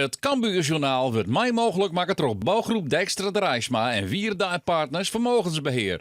Het Cambuurjournaal wordt mij mogelijk maken door bouwgroep Dijkstra Drijsma en Wierda Partners Vermogensbeheer.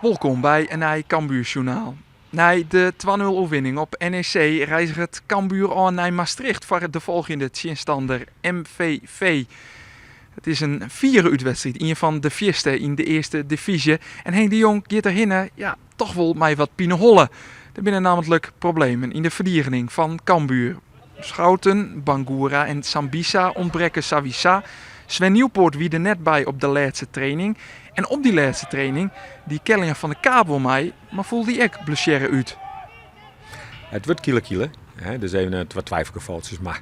Welkom bij een nieuw Cambuurjournaal. Na de 2-0 overwinning op NEC reist het Cambuur aan naar Maastricht voor de volgende tegenstander MVV. Het is een vierde uitwedstrijd, een van de vierste in de eerste divisie. En Henk de Jong gaat erheen, toch wel mij wat pinehollen. Er zijn namelijk problemen in de verdediging van Cambuur. Schouten, Bangura en Sambisa ontbreken Savisa. Sven Nieuwpoort wie er net bij op de laatste training. En op die laatste training, die Kellingen van de Kabel mij, maar voelde die ook blessure uit. Het wordt kiele. Dus even wat twijfelgevalletjes. Maar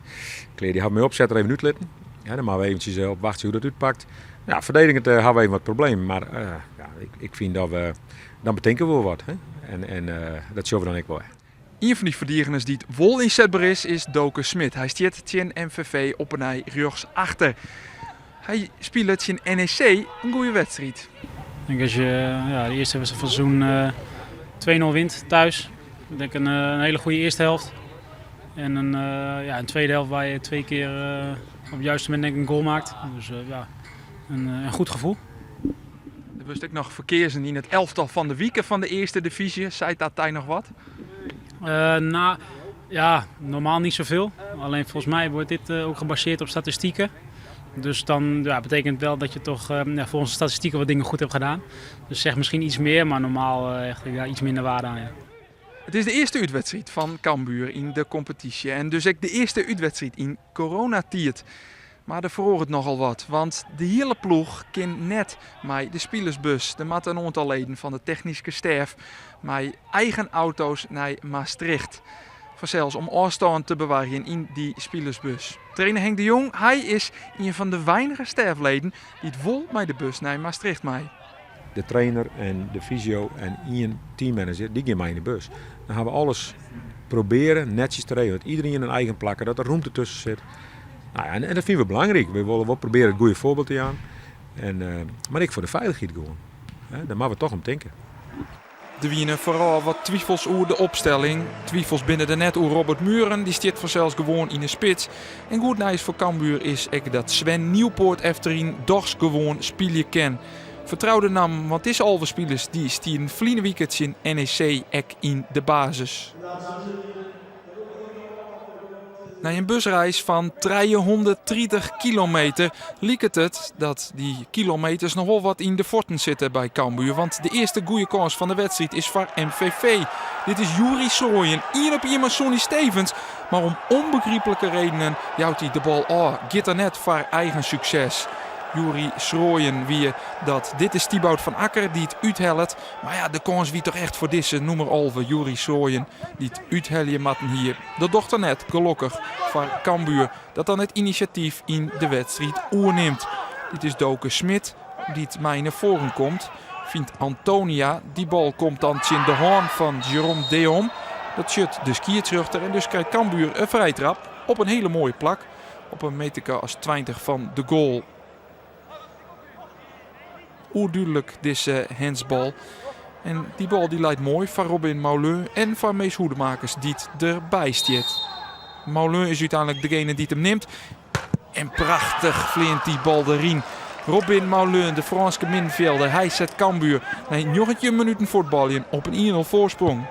die gaan me opzetten even uitletten. Ja, dan maar we eventjes op wachten hoe dat uitpakt. Ja, verdedigend hebben we even wat problemen. Maar ik vind dat we dan bedenken we wel wat. Hè? En dat zullen we dan ook wel. Een van die verdedigers die het wel inzetbaar is Doke Smit. Hij staat tegen MVV op een rij rechts achter. Hij speelt in NEC een goede wedstrijd. Ik denk als je de eerste wedstrijd van het seizoen 2-0 wint thuis. Ik denk een hele goede eerste helft. En een tweede helft waar je 2 keer op het juiste moment denk ik een goal maakt. Dus een goed gevoel. Er was ook nog verkeersen in het elftal van de weken van de eerste divisie. Zei dat daar nog wat? Normaal niet zoveel. Alleen volgens mij wordt dit ook gebaseerd op statistieken. Dus dan betekent wel dat je toch volgens de statistieken wat dingen goed hebt gedaan. Dus zeg misschien iets meer, maar normaal iets minder waarde aan. Ja. Het is de eerste uitwedstrijd van Cambuur in de competitie. En dus ook de eerste uitwedstrijd in coronatijd. Maar er verhoort het nogal wat. Want de hele ploeg kan net met de spielersbus, de met een aantal leden van de technische staf, met eigen auto's naar Maastricht. Zelfs om afstand te bewaren in die spielersbus. Trainer Henk de Jong, hij is een van de weinige stafleden die het vol met de bus naar Maastricht mee. De trainer en de fysio en een teammanager, die gaan mee in de bus. Dan gaan we alles proberen netjes te regelen. Dat iedereen een eigen plakken, dat er ruimte tussen zit. Nou ja, en dat vinden we belangrijk. We willen wel proberen het goede voorbeeld te aan. Maar ik voor de veiligheid gewoon. Daar moeten we toch om denken. Er wienen vooral wat twijfels over de opstelling. Twijfels binnen de net over Robert Muren. Die staat vanzelfs gewoon in de spits. En goed nieuws voor Cambuur is dat Sven Nieuwpoort efterin dochs gewoon spelen kan. Vertrouwde naam, want het is al de spelers die stieren vliegen weekends in NEC ek in de basis. Na een busreis van 330 kilometer liep het dat die kilometers nog wel wat in de forten zitten bij Cambuur. Want de eerste goede kans van de wedstrijd is voor MVV. Dit is Juri Schrooien, 1 op 1 met Sonny Stevens. Maar om onbegrijpelijke redenen jouwt hij de bal gaat er net voor eigen succes. Juri Schrooien wie dat. Dit is Thibaut van Akker die het uithelt. Maar ja, de kans wie toch echt voor deze noemer Alve. Juri Schrooien die het uithelje matten hier. Dat dochter net gelukkig voor Cambuur dat dan het initiatief in de wedstrijd oorneemt. Dit is Doke Smit die het mij naar voren komt. Vindt Antonia. Die bal komt dan in de hand van Jérôme Deon. Dat shut de skiertruchter en dus krijgt Cambuur een vrijtrap op een hele mooie plak. Op een meter als 20 van de goal. Oerduidelijk deze handsbal. En die bal die leidt mooi van Robin Moulin en van Mees Hoedemakers die het erbij stiert. Moulin is uiteindelijk degene die het hem neemt. En prachtig vleent die bal erin. Robin Moulin, de Franse middenvelder, hij zet Cambuur na nog een minuten voetballen op een 1-0 voorsprong.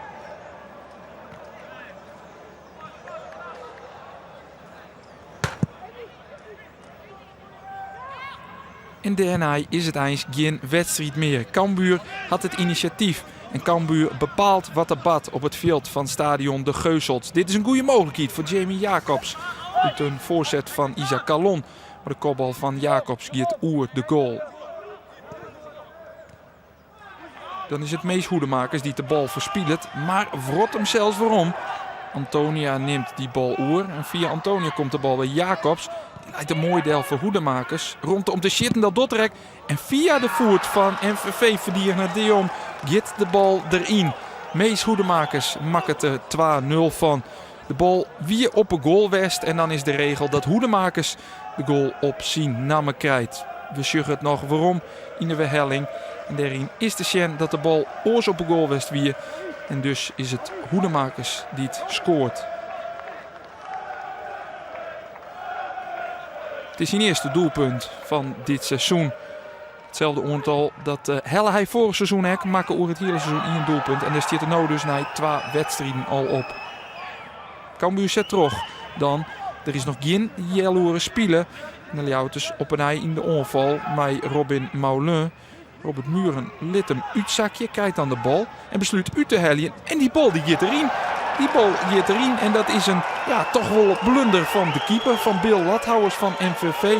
En daarna is het eens geen wedstrijd meer. Cambuur had het initiatief. En Cambuur bepaalt wat er bad op het veld van stadion De Geuselt. Dit is een goede mogelijkheid voor Jamie Jacobs. Uit een voorzet van Isaac Calon. Maar de kopbal van Jacobs gaat oer de goal. Dan is het Mees Hoedemakers die de bal verspielt. Maar wrot hem zelfs waarom. Antonia neemt die bal oer. En via Antonia komt de bal bij Jacobs. Die leidt een mooi deel voor Hoedemakers. Rond om te shitten dat Dordrecht. En via de voet van MVV verdient De Jong gaat de bal erin. Mees Hoedemakers maakt het er 2-0 van. De bal weer op een goal west en dan is de regel dat Hoedemakers de goal op zijn namen krijgt. We zeggen het nog waarom in de herhelling. En daarin is de chen dat de bal oors op een goal west weer. En dus is het Hoedemakers die het scoort. Het is zijn eerste doelpunt van dit seizoen. Hetzelfde aantal dat Helle hij vorig seizoen heeft, maken over het hele seizoen in een doelpunt. En daar staat er nou dus na 2 wedstrijden al op. Cambuur zet terug. Dan, er is nog geen jaloeren spelen. En dan jouwt dus op een ei in de onval met Robin Moulin. Robert Muren liet hem uitzakje, krijgt dan de bal en besluit uit te hellen. En die bal die gaat erin. Die bal gaat erin en dat is een toch wel een blunder van de keeper van Bill Lathouwers van MVV.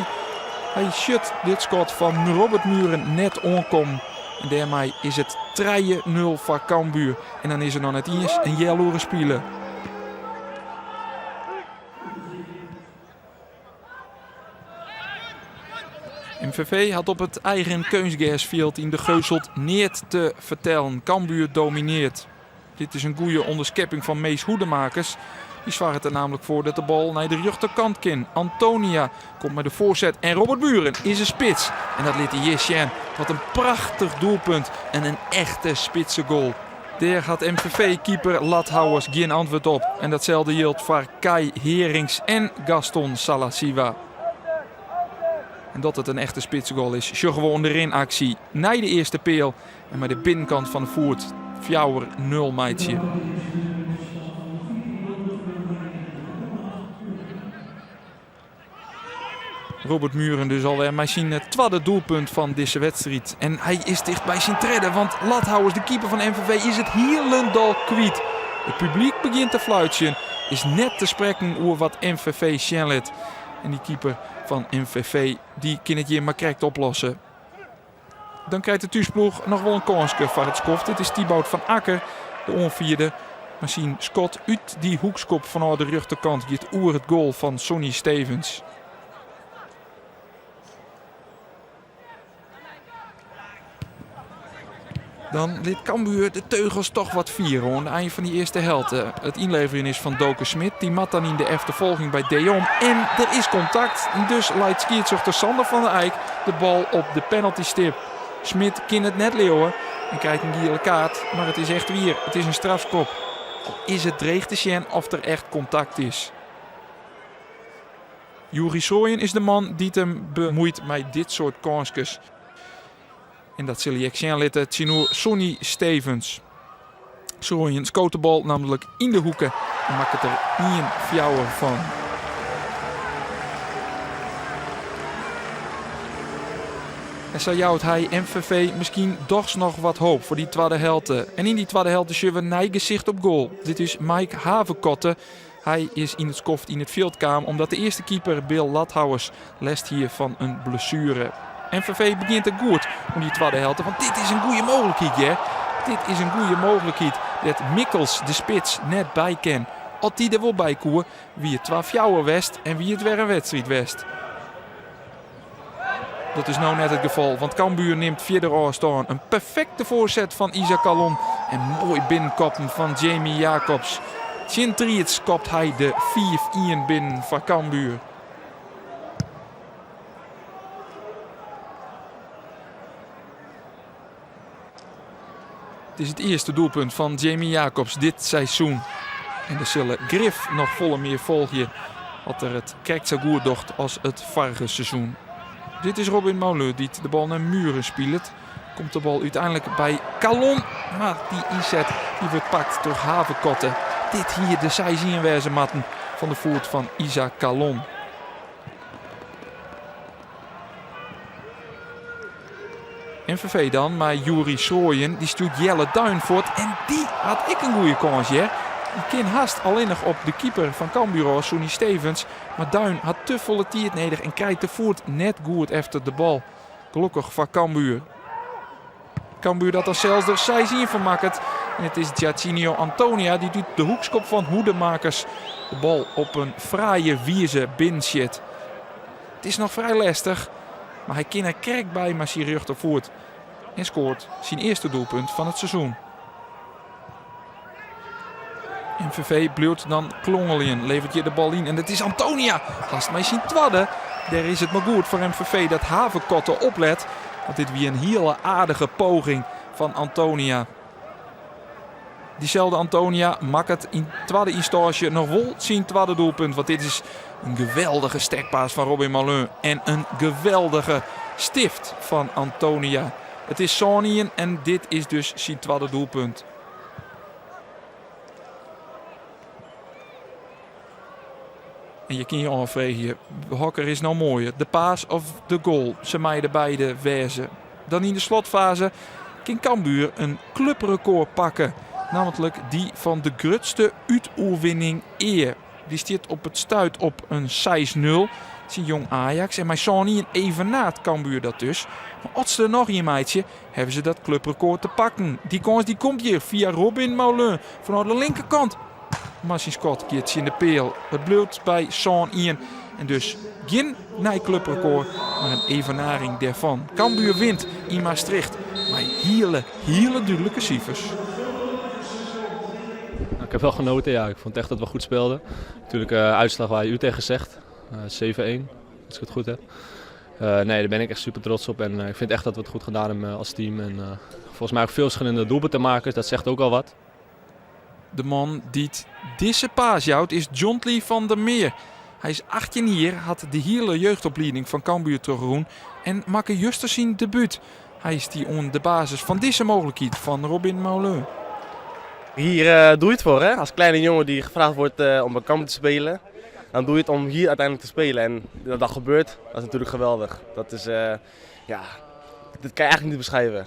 Hij shut dit schot van Robert Muren net onkom. En daarmee is het 3-0 voor Cambuur. En dan is er nog net eens een jaloeren spelen. MVV had op het eigen Keungsgasveld in de Geuselt niet te vertellen. Cambuur domineert. Dit is een goede onderschepping van Mees Hoedemakers. Die zwaart er namelijk voor dat de bal naar de rechterkant kan. Antonia komt met de voorzet en Robert Muren is een spits. En dat liet hij Jesjen. Wat een prachtig doelpunt en een echte spitse goal. Daar had MVV-keeper Lathouwers geen antwoord op. En datzelfde geldt voor Kai Herings en Gaston Salasiva. En dat het een echte spitsgoal is, zorgen we onderin actie naar de eerste peel. En met de binnenkant van de voet, Fjouwer 0 meidje. Robert Muren dus alweer met zijn tweede doelpunt van deze wedstrijd. En hij is dicht bij zijn treden, want Lathouwers, de keeper van MVV, is het helemaal kwijt. Het publiek begint te fluitjen, is net te spreken over wat MVV sjenlet. En die keeper van MVV, die kan het hier maar correct oplossen. Dan krijgt de thuisploeg nog wel een kansje voor het skoft. Dit is Thibaut van Akker, de onvierde. Maar zien Scott uit die hoekskop vanuit de rechterkant gaat oer het goal van Sonny Stevens. Dan liet Cambuur de teugels toch wat vieren aan het eind van die eerste helft. Het inleveren is van Doke Smit. Die mat dan in de achtervolging bij Deon. En er is contact. Dus leidt scheidsrechter Sander van der Eyck de bal op de penaltystip. Smit kan het net leeuwen en krijgt een gele kaart. Maar het is echt weer. Het is een strafschop. Is het dreig te zien of er echt contact is? Juri Sooyen is de man die hem bemoeit met dit soort kansjes. En dat zul je zien laten zien Sonny Stevens. Sooyen scoot de bal namelijk in de hoeken en maakt het er 1-4 van. En zo jouwt hij MVV misschien toch nog wat hoop voor die tweede helft. En in die tweede helft zien we een gezicht op goal. Dit is Mike Havenkotte. Hij is in het skoft in het veldkamer omdat de eerste keeper Bill Lathouwers lest hier van een blessure. MVV begint er goed om die tweede helft. Want dit is een goede mogelijkheid, hè? Dit is een goede mogelijkheid dat Mikkels de spits net bij kan. Als die er wel bij koer, wie het 12 west en wie het weer een wedstrijd west. Dat is nou net het geval, want Cambuur neemt verder afstaan. Een perfecte voorzet van Isaac Calon en mooi binnenkoppen van Jamie Jacobs. Sint-Riets kopt hij de 4-1 binnen van Cambuur. Het is het eerste doelpunt van Jamie Jacobs dit seizoen. En er zullen Griff nog volle meer volgen. Wat er het kijkt zo goed docht als het vorige seizoen. Dit is Robin Moulin die de bal naar Muren speelt. Komt de bal uiteindelijk bij Calon. Maar die inzet die wordt pakt door Havenkotte. Dit hier de zijzienwijze matten van de voet van Isaac Calon. MVV dan, maar Juri Sooyen, die stuurt Jelle Duinvoort. En die had ik een goede kans, hè. Die kan haast alleen nog op de keeper van Cambuur, Sonny Stevens. Maar Duin had te volle tijd nodig en krijgt de voet net goed efter de bal. Gelukkig van Cambuur. Cambuur dat er zelfs er zijzien van maakt. En het is Giacinio Antonia die doet de hoekskop van Hoedemakers. De bal op een fraaie wierze binnenzet. Het is nog vrij lastig. Maar hij kan er krek bij met zijn rechtervoet. En scoort zijn eerste doelpunt van het seizoen. MVV blijft dan klongelien. Levert je de bal in en het is Antonia. Gast mij zien twadden. Daar is het maar goed voor MVV dat Havenkotten oplet. Want dit weer een hele aardige poging van Antonia. Diezelfde Antonia maakt het in tweede instantie nog wel zijn tweede doelpunt. Want dit is een geweldige stekpaas van Robin Malin. En een geweldige stift van Antonia. Het is Sonien en dit is dus zijn tweede doelpunt. En je kan je afvragen, Hokker is nou mooier. De paas of de goal? Ze meiden beide wijzen. Dan in de slotfase kan Cambuur een clubrecord pakken. Namelijk die van de grootste uitoefening eer. Die stiert op het stuit op een 6-0. Het is een jong Ajax. En mijn Sonny even na het Cambuur dat dus. Maar als er nog een meidje, hebben ze dat clubrecord te pakken. Die kans die komt hier via Robin Moulin vanuit de linkerkant. Marcin Scott keert in de peel. Het blijft bij Sonny. En dus geen nieuw clubrecord, maar een evenaring daarvan. Cambuur wint in Maastricht. Maar hele duidelijke cijfers. Ik heb wel genoten, ja. Ik vond echt dat we goed speelden. Natuurlijk uitslag waar je u tegen zegt. 7-1, als ik het goed heb. Nee, daar ben ik echt super trots op. En ik vind echt dat we het goed gedaan hebben als team. En volgens mij ook veel verschillende doelpunten maken. Dat zegt ook al wat. De man die deze paas jouwt is Jontly van der Meer. Hij is 18 jaar, had de hele jeugdopleiding van Cambuur teruggeroen en maakte juist zijn debuut. Hij is die on de basis van deze mogelijkheid van Robin Moulin. Hier doe je het voor, hè? Als kleine jongen die gevraagd wordt om bij Cambuur te spelen. Dan doe je het om hier uiteindelijk te spelen. En dat dat gebeurt, dat is natuurlijk geweldig. Dat is, ja, dat kan je eigenlijk niet beschrijven.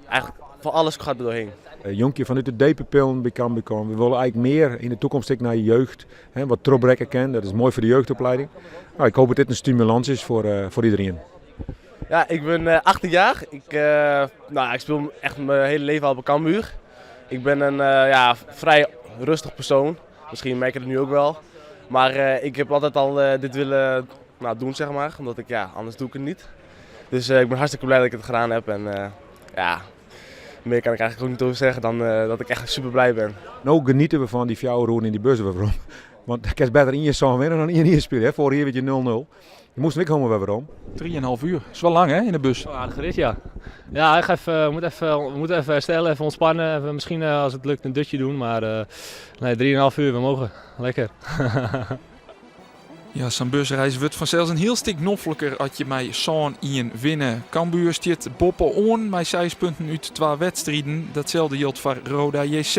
Eigenlijk van alles gaat er doorheen. Jonkje vanuit de DPP bij Cambuur komen. We willen eigenlijk meer in de toekomst naar je jeugd. Hè, wat Trobrekken kent, dat is mooi voor de jeugdopleiding. Nou, ik hoop dat dit een stimulans is voor iedereen. Ja, ik ben 18 jaar. Ik speel echt mijn hele leven al bij Cambuur. Ik ben een vrij rustig persoon. Misschien merk je het nu ook wel. Maar ik heb altijd al dit willen doen, zeg maar. Omdat anders doe ik het niet. Dus ik ben hartstikke blij dat ik het gedaan heb. En meer kan ik eigenlijk ook niet over zeggen dan dat ik echt super blij ben. Nou genieten we van die fjouwerroen in die bus. Want ik kan beter in je song winnen dan in je spelen. Vorig jaar werd je 0-0. Je moest niet komen weer waarom. 3,5 uur. Is wel lang hè, in de bus. Aardig rit, ja. Ja, we moeten even herstellen, even ontspannen. Even, misschien als het lukt een dutje doen. Maar nee, 3,5 uur, we mogen. Lekker. Ja, zo'n busreis wordt vanzelfs een heel stuk noffelijker als je mij zo'n in winnen. Cambuur stiert boppen on met 6 punten uit 2 wedstrijden. Datzelfde geldt voor Roda JC.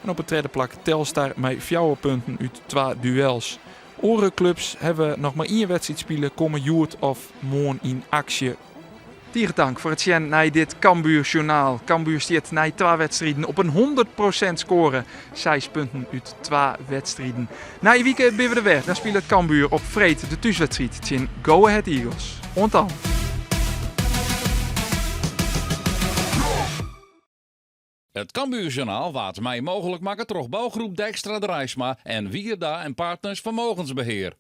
En op het tweede plak Telstar met 4 punten uit 2 duels. Orenclubs hebben nog maar 1 wedstrijd spelen, komen Joert of Moon in actie. Dieren dank voor het zien naar dit Cambuur journaal. Cambuur stiert na 2 wedstrijden op een 100% scoren. 6 punten uit 2 wedstrijden. Na je weekend ben we er weer. Dan speelt Cambuur op vreed de thuiswedstrijd tegen Go Ahead Eagles. Ontal. Het Cambuurjournaal waard mij mogelijk maken door bouwgroep Dijkstra Drijsma en Wierda en Partners Vermogensbeheer.